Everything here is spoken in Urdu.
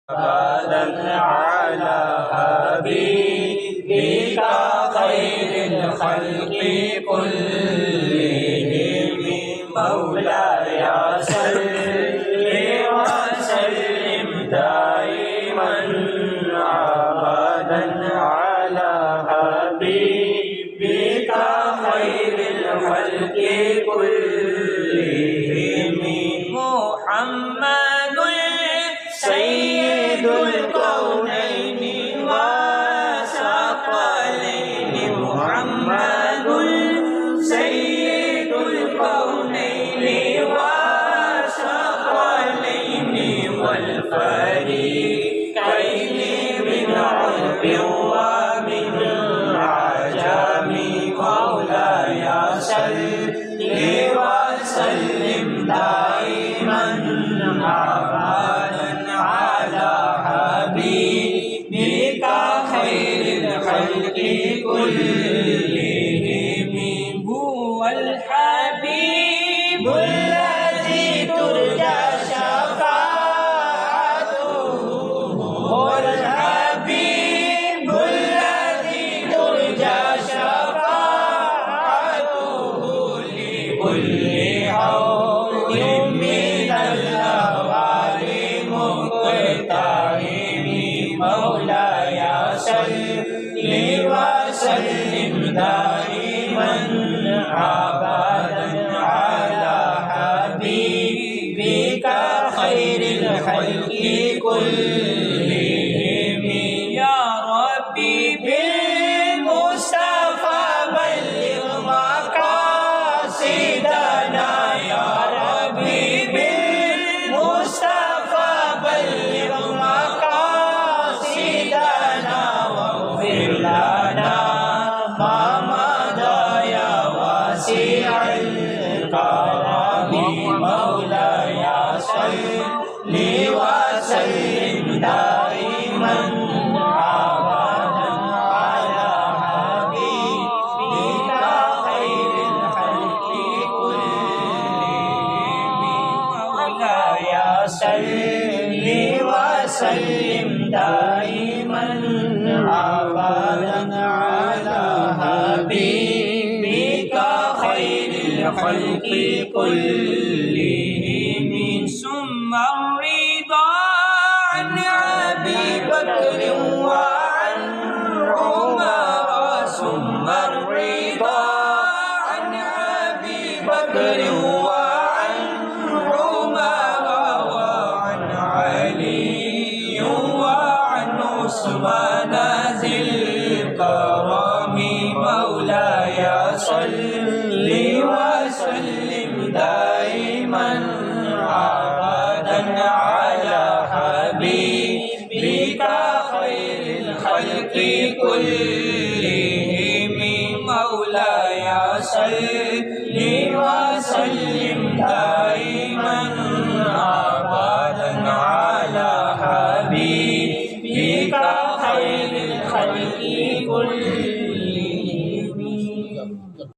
أبدا على حبيبك خير الخلق كلهم مولاي صل وسلم دائما أبدا على حبيبك خير الخلق كلهم محمد سيد الكونين والثقلين محمد سيد الكونين والثقلين والفريقين من عرب ومن عجم مولاي صل وسلم دائما أبدا على حبيبك خير الخلق كلهم هو الحبيب الذي ترجى شفاعته هو الحبيب الذي ترجى شفاعته لكل حول من الأهوال مقتحم مولاي صل وسلم دائما أبدا على حبيبك خير الخلق كلهم يا ربي بالمصطفى بلغ مقاصدنا يا ربي بالمصطفى بلغ مقاصدنا واغفر لنا ما مضى يا واسع الكرم مولاي صل وسلم دائما أبدا على حبيبك خير الخلق كلهم مولاي صل وسلم دائما أبدا على حبيبك خير الخلق كلهم ثم الرضا عن أبي بكر وعن عمر ثم الرضا عن أبي بكر وعن عمر وعن علي وعن عثمان ذي الكرم مولاي صل وسلم دائما أبدا على حبيبك خير الخلق كلهم مولاي صل